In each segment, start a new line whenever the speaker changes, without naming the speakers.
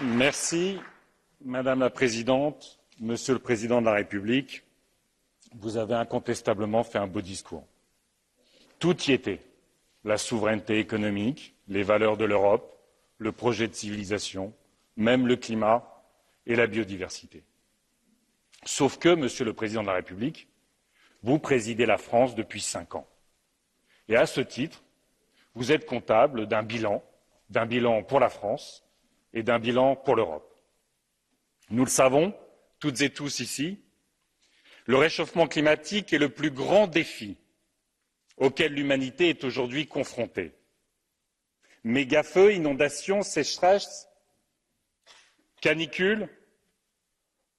Merci, Madame la Présidente, Monsieur le Président de la République. Vous avez incontestablement fait un beau discours. Tout y était. La souveraineté économique, les valeurs de l'Europe, le projet de civilisation, même le climat et la biodiversité. Sauf que, Monsieur le Président de la République, vous présidez la France depuis 5 ans. Et à ce titre, vous êtes comptable d'un bilan pour la France et d'un bilan pour l'Europe. Nous le savons, toutes et tous ici, le réchauffement climatique est le plus grand défi auquel l'humanité est aujourd'hui confrontée. Mégafeux, inondations, sécheresses, canicules,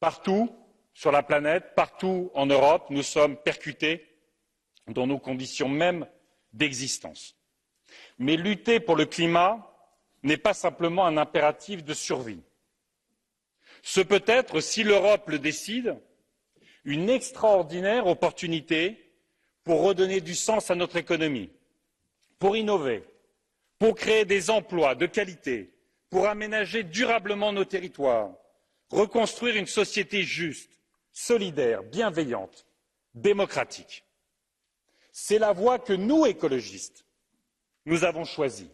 partout sur la planète, partout en Europe, nous sommes percutés dans nos conditions mêmes d'existence. Mais lutter pour le climat n'est pas simplement un impératif de survie. Ce peut être, si l'Europe le décide, une extraordinaire opportunité pour redonner du sens à notre économie, pour innover, pour créer des emplois de qualité, pour aménager durablement nos territoires, reconstruire une société juste, solidaire, bienveillante, démocratique. C'est la voie que nous, écologistes, nous avons choisie.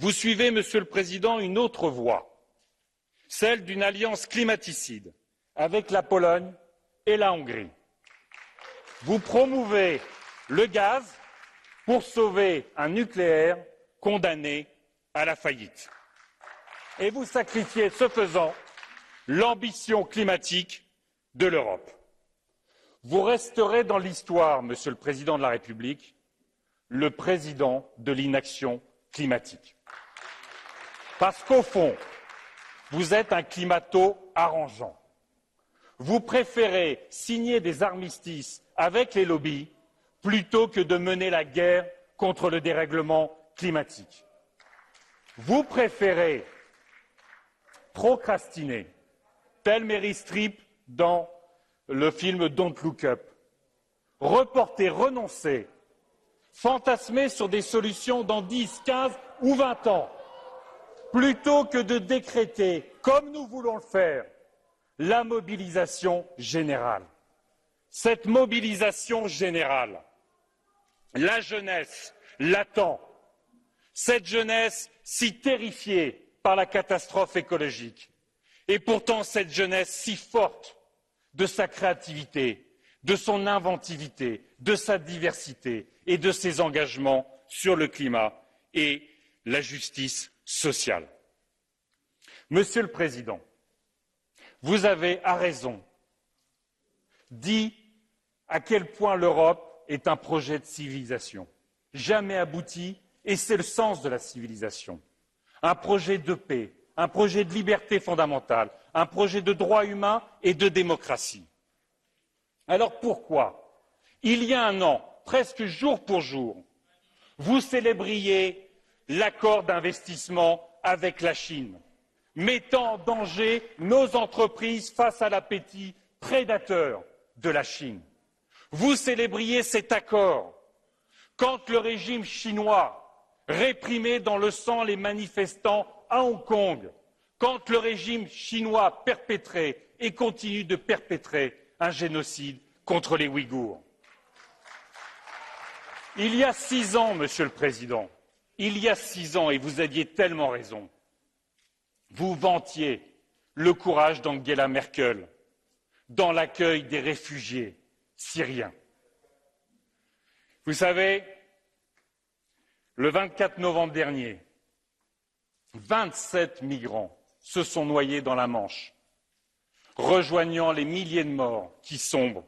Vous suivez, Monsieur le Président, une autre voie, celle d'une alliance climaticide avec la Pologne et la Hongrie. Vous promouvez le gaz pour sauver un nucléaire condamné à la faillite. Et vous sacrifiez, ce faisant, l'ambition climatique de l'Europe. Vous resterez dans l'histoire, Monsieur le Président de la République, le président de l'inaction climatique. Parce qu'au fond, vous êtes un climato-arrangeant. Vous préférez signer des armistices avec les lobbies plutôt que de mener la guerre contre le dérèglement climatique. Vous préférez procrastiner, tel Meryl Streep dans le film Don't Look Up, reporter, renoncer, fantasmer sur des solutions dans 10, 15 ou 20 ans, plutôt que de décréter, comme nous voulons le faire, la mobilisation générale. Cette mobilisation générale, la jeunesse l'attend. Cette jeunesse si terrifiée par la catastrophe écologique. Et pourtant cette jeunesse si forte de sa créativité, de son inventivité, de sa diversité et de ses engagements sur le climat et la justice sociale. Monsieur le Président, vous avez, à raison, dit à quel point l'Europe est un projet de civilisation, jamais abouti, et c'est le sens de la civilisation. Un projet de paix, un projet de liberté fondamentale, un projet de droits humains et de démocratie. Alors pourquoi, il y a un an, presque jour pour jour, vous célébriez l'accord d'investissement avec la Chine, mettant en danger nos entreprises face à l'appétit prédateur de la Chine? Vous célébriez cet accord quand le régime chinois réprimait dans le sang les manifestants à Hong Kong, quand le régime chinois perpétrait et continue de perpétrer un génocide contre les Ouïghours. Il y a 6 ans, Monsieur le Président, il y a 6 ans, et vous aviez tellement raison, vous vantiez le courage d'Angela Merkel dans l'accueil des réfugiés syriens. Vous savez, le 24 novembre dernier, 27 migrants se sont noyés dans la Manche, rejoignant les milliers de morts qui sombrent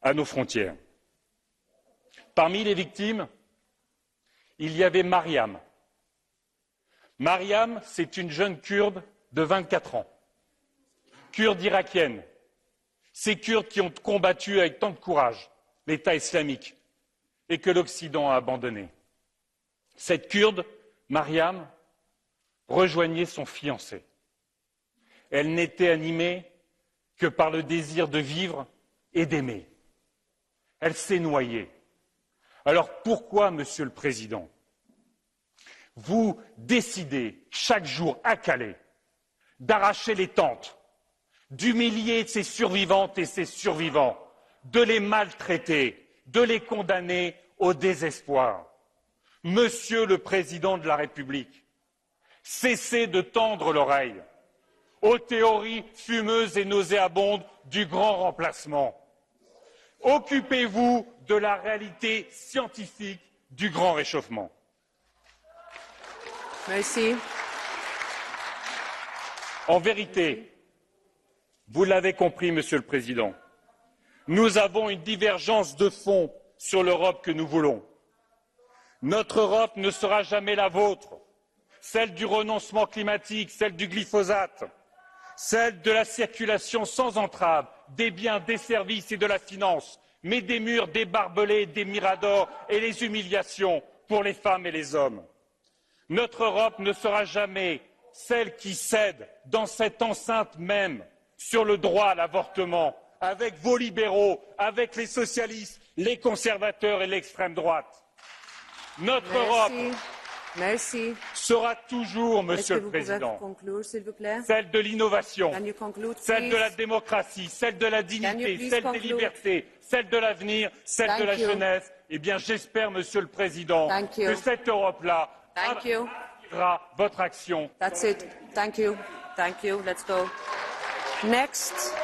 à nos frontières. Parmi les victimes, il y avait Mariam. Mariam, c'est une jeune Kurde de 24 ans, Kurde irakienne. Ces Kurdes qui ont combattu avec tant de courage l'État islamique et que l'Occident a abandonné. Cette Kurde, Mariam, rejoignait son fiancé. Elle n'était animée que par le désir de vivre et d'aimer. Elle s'est noyée. Alors pourquoi, Monsieur le Président, vous décidez chaque jour à Calais d'arracher les tentes, d'humilier ces survivantes et ces survivants, de les maltraiter, de les condamner au désespoir. Monsieur le Président de la République, cessez de tendre l'oreille aux théories fumeuses et nauséabondes du grand remplacement. Occupez-vous de la réalité scientifique du grand réchauffement.
Merci.
En vérité, vous l'avez compris, Monsieur le Président, nous avons une divergence de fond sur l'Europe que nous voulons. Notre Europe ne sera jamais la vôtre, celle du renoncement climatique, celle du glyphosate, celle de la circulation sans entrave des biens, des services et de la finance, mais des murs, des barbelés, des miradors et les humiliations pour les femmes et les hommes. Notre Europe ne sera jamais celle qui cède dans cette enceinte même sur le droit à l'avortement, avec vos libéraux, avec les socialistes, les conservateurs et l'extrême droite. Notre Europe sera toujours, Monsieur le Président, celle de l'innovation, celle de la démocratie, celle de la dignité, celle des libertés, celle de l'avenir, celle de la jeunesse. Eh bien, j'espère, Monsieur le Président, que cette Europe-là attirera votre action.
That's it. Thank you. Thank you. Let's go. Next.